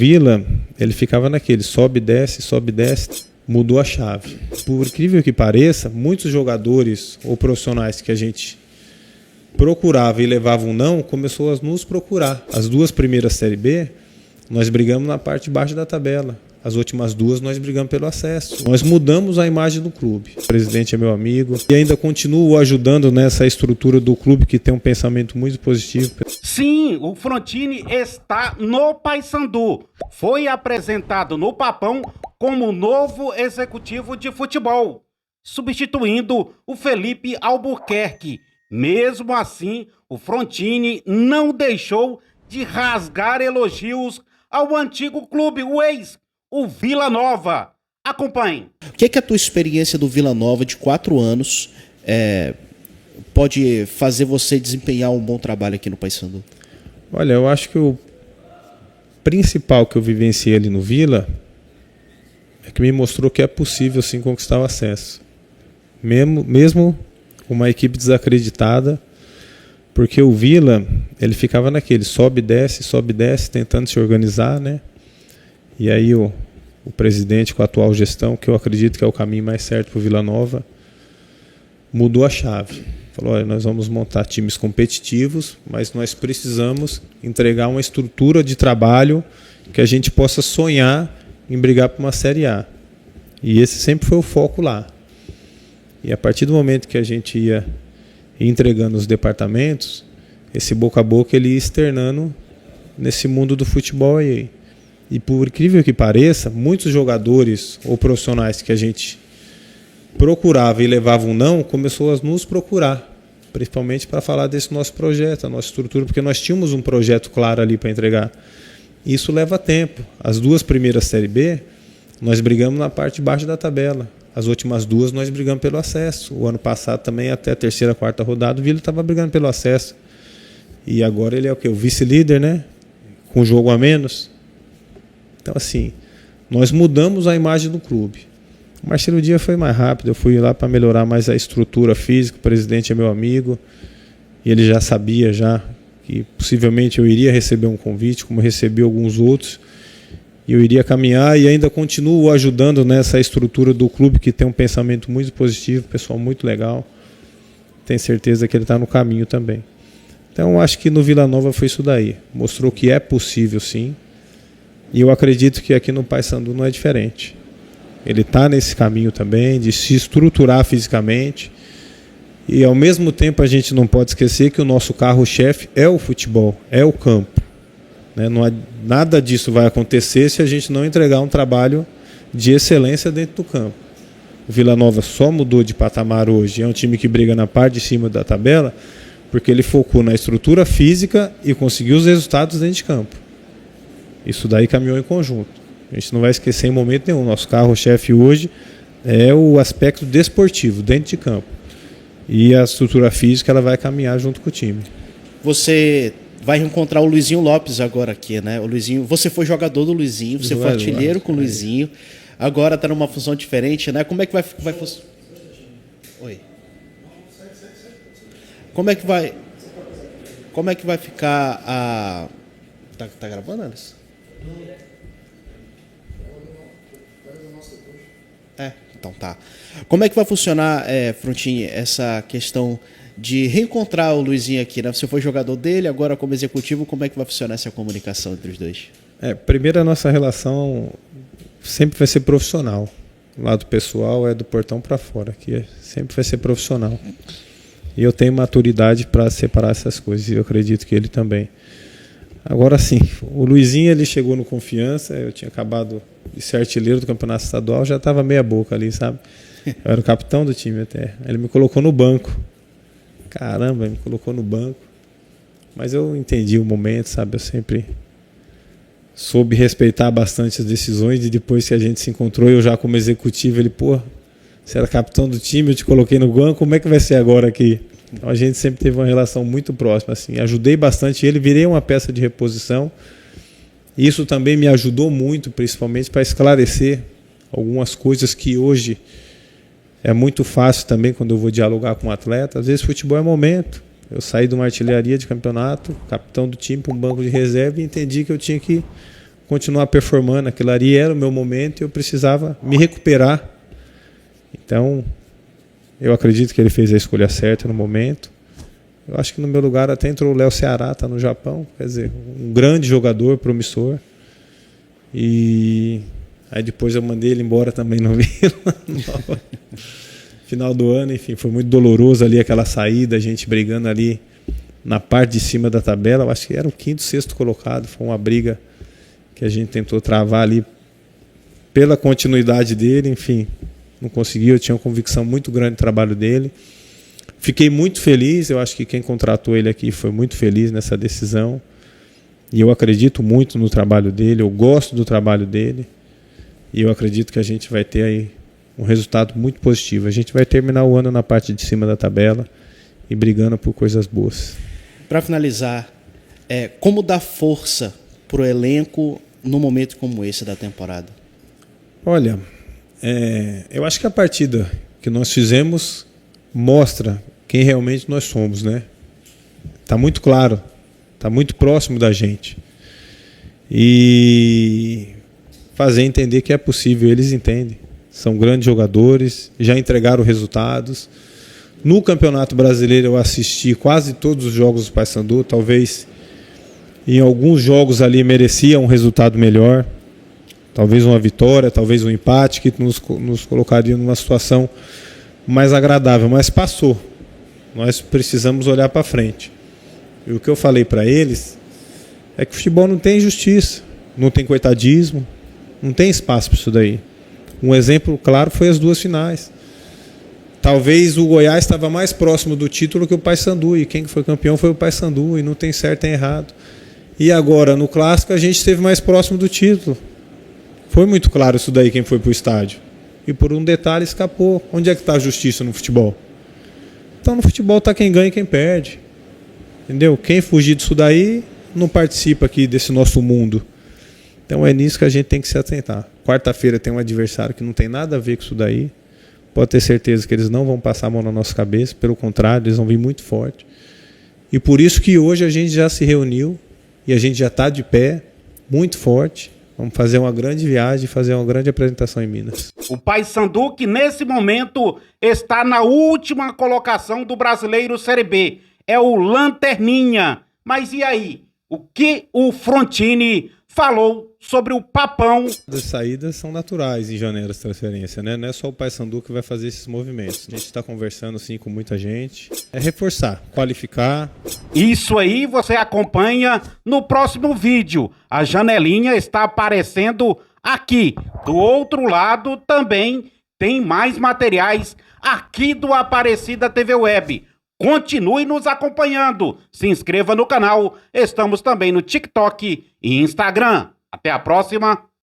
Vila, ele ficava naquele sobe, desce, mudou a chave. Por incrível que pareça, muitos jogadores ou profissionais que a gente procurava e levava um não, começou a nos procurar. As duas primeiras Série B, nós brigamos na parte de baixo da tabela. As últimas duas nós brigamos pelo acesso. Nós mudamos a imagem do clube. O presidente é meu amigo e ainda continuo ajudando nessa estrutura do clube que tem um pensamento muito positivo. Sim, o Frontini está no Paysandu. Foi apresentado no Papão como novo executivo de futebol, substituindo o Felipe Albuquerque. Mesmo assim, o Frontini não deixou de rasgar elogios ao antigo clube, o Vila Nova. Acompanhe. O que é que a tua experiência do Vila Nova de 4 anos pode fazer você desempenhar um bom trabalho aqui no Paysandu? Olha, eu acho que o principal que eu vivenciei ali no Vila é que me mostrou que é possível sim conquistar o acesso. Mesmo uma equipe desacreditada, porque o Vila, ele ficava naquele sobe, desce, tentando se organizar, né? E aí o presidente, com a atual gestão, que eu acredito que é o caminho mais certo para o Vila Nova, mudou a chave. Falou, olha, nós vamos montar times competitivos, mas nós precisamos entregar uma estrutura de trabalho que a gente possa sonhar em brigar por uma Série A. E esse sempre foi o foco lá. E a partir do momento que a gente ia entregando os departamentos, esse boca a boca ele ia externando nesse mundo do futebol aí. E por incrível que pareça, muitos jogadores ou profissionais que a gente procurava e levava um não, começou a nos procurar, principalmente para falar desse nosso projeto, a nossa estrutura, porque nós tínhamos um projeto claro ali para entregar. Isso leva tempo. As duas primeiras Série B, nós brigamos na parte de baixo da tabela. As últimas duas nós brigamos pelo acesso. O ano passado também, até a terceira, quarta rodada, o Vila estava brigando pelo acesso. E agora ele é o quê? O vice-líder, né? Com um jogo a menos. Então, assim, nós mudamos a imagem do clube. O Marcelo Dias foi mais rápido, eu fui lá para melhorar mais a estrutura física, o presidente é meu amigo, e ele já sabia já que possivelmente eu iria receber um convite, como recebi alguns outros, e eu iria caminhar e ainda continuo ajudando nessa estrutura do clube que tem um pensamento muito positivo, pessoal muito legal, tenho certeza que ele está no caminho também. Então, acho que no Vila Nova foi isso daí, mostrou que é possível sim. E eu acredito que aqui no Paysandu não é diferente. Ele está nesse caminho também, de se estruturar fisicamente. E ao mesmo tempo a gente não pode esquecer que o nosso carro-chefe é o futebol, é o campo. Né? Nada disso vai acontecer se a gente não entregar um trabalho de excelência dentro do campo. O Vila Nova só mudou de patamar hoje, é um time que briga na parte de cima da tabela, porque ele focou na estrutura física e conseguiu os resultados dentro de campo. Isso daí caminhou em conjunto. A gente não vai esquecer em momento nenhum. Nosso carro-chefe hoje é o aspecto desportivo, dentro de campo. E a estrutura física ela vai caminhar junto com o time. Você vai encontrar o Luizinho Lopes agora aqui, né? O Luizinho, você foi jogador do Luizinho, você foi artilheiro com o Luizinho. Agora está numa função diferente, né? Como é que vai Oi. Como é que vai ficar a... Tá gravando, Anderson? Então tá. Como é que vai funcionar, Frontini, essa questão de reencontrar o Luizinho aqui, né? Você foi jogador dele, agora como executivo, como é que vai funcionar essa comunicação entre os dois? Primeiro, a nossa relação sempre vai ser profissional. O lado pessoal é do portão para fora, que sempre vai ser profissional. E eu tenho maturidade para separar essas coisas, e eu acredito que ele também. Agora sim, o Luizinho ele chegou no Confiança, eu tinha acabado de ser artilheiro do campeonato estadual, já estava meia boca ali, sabe? Eu era o capitão do time até. Ele me colocou no banco. Caramba, ele me colocou no banco. Mas eu entendi o momento, sabe? Eu sempre soube respeitar bastante as decisões, e depois que a gente se encontrou, eu já como executivo, ele, pô, você era capitão do time, eu te coloquei no banco, como é que vai ser agora aqui? Então a gente sempre teve uma relação muito próxima, assim, ajudei bastante ele, virei uma peça de reposição. Isso também me ajudou muito, principalmente para esclarecer algumas coisas que hoje é muito fácil também quando eu vou dialogar com um atleta. Às vezes futebol é momento. Eu saí de uma artilharia de campeonato, capitão do time para um banco de reserva, e entendi que eu tinha que continuar performando. Aquilo ali era o meu momento e eu precisava me recuperar. Então, eu acredito que ele fez a escolha certa no momento. Eu acho que no meu lugar até entrou o Léo Ceará, tá no Japão, quer dizer, um grande jogador, promissor. E aí depois eu mandei ele embora também no Vila, no final do ano, enfim, foi muito doloroso ali aquela saída, a gente brigando ali na parte de cima da tabela. Eu acho que era o 5º, 6º colocado, foi uma briga que a gente tentou travar ali pela continuidade dele, enfim, não conseguiu, eu tinha uma convicção muito grande do trabalho dele. Fiquei muito feliz, eu acho que quem contratou ele aqui foi muito feliz nessa decisão. E eu acredito muito no trabalho dele, eu gosto do trabalho dele. E eu acredito que a gente vai ter aí um resultado muito positivo. A gente vai terminar o ano na parte de cima da tabela e brigando por coisas boas. Para finalizar, como dar força para o elenco num momento como esse da temporada? Olha, eu acho que a partida que nós fizemos mostra quem realmente nós somos, né? Tá muito claro, tá muito próximo da gente. E fazer entender que é possível, eles entendem. São grandes jogadores, já entregaram resultados. No Campeonato Brasileiro eu assisti quase todos os jogos do Paysandu, talvez em alguns jogos ali merecia um resultado melhor. Talvez uma vitória, talvez um empate que nos colocaria numa situação mais agradável, mas passou. Nós precisamos olhar para frente. E o que eu falei para eles é que o futebol não tem justiça, não tem coitadismo, não tem espaço para isso daí. Um exemplo claro foi as 2 finais. Talvez o Goiás estava mais próximo do título que o Paysandu, e quem foi campeão foi o Paysandu, e não tem certo nem errado. E agora, no Clássico, a gente esteve mais próximo do título. Foi muito claro isso daí, quem foi para o estádio. E por um detalhe escapou. Onde é que está a justiça no futebol? Então no futebol está quem ganha e quem perde. Entendeu? Quem fugir disso daí não participa aqui desse nosso mundo. Então é nisso que a gente tem que se atentar. Quarta-feira tem um adversário que não tem nada a ver com isso daí. Pode ter certeza que eles não vão passar a mão na nossa cabeça. Pelo contrário, eles vão vir muito forte. E por isso que hoje a gente já se reuniu e a gente já está de pé, muito forte. Vamos fazer uma grande viagem, fazer uma grande apresentação em Minas. O Paysandu, que nesse momento está na última colocação do Brasileiro Série B, é o Lanterninha. Mas e aí? O que o Frontini falou sobre o Papão? As saídas são naturais em janeiro, as transferências, né? Não é só o Paysandu que vai fazer esses movimentos. A gente está conversando assim com muita gente. É reforçar, qualificar. Isso aí você acompanha no próximo vídeo. A janelinha está aparecendo aqui. Do outro lado também tem mais materiais aqui do Aparecida TV Web. Continue nos acompanhando. Se inscreva no canal. Estamos também no TikTok e Instagram. Até a próxima.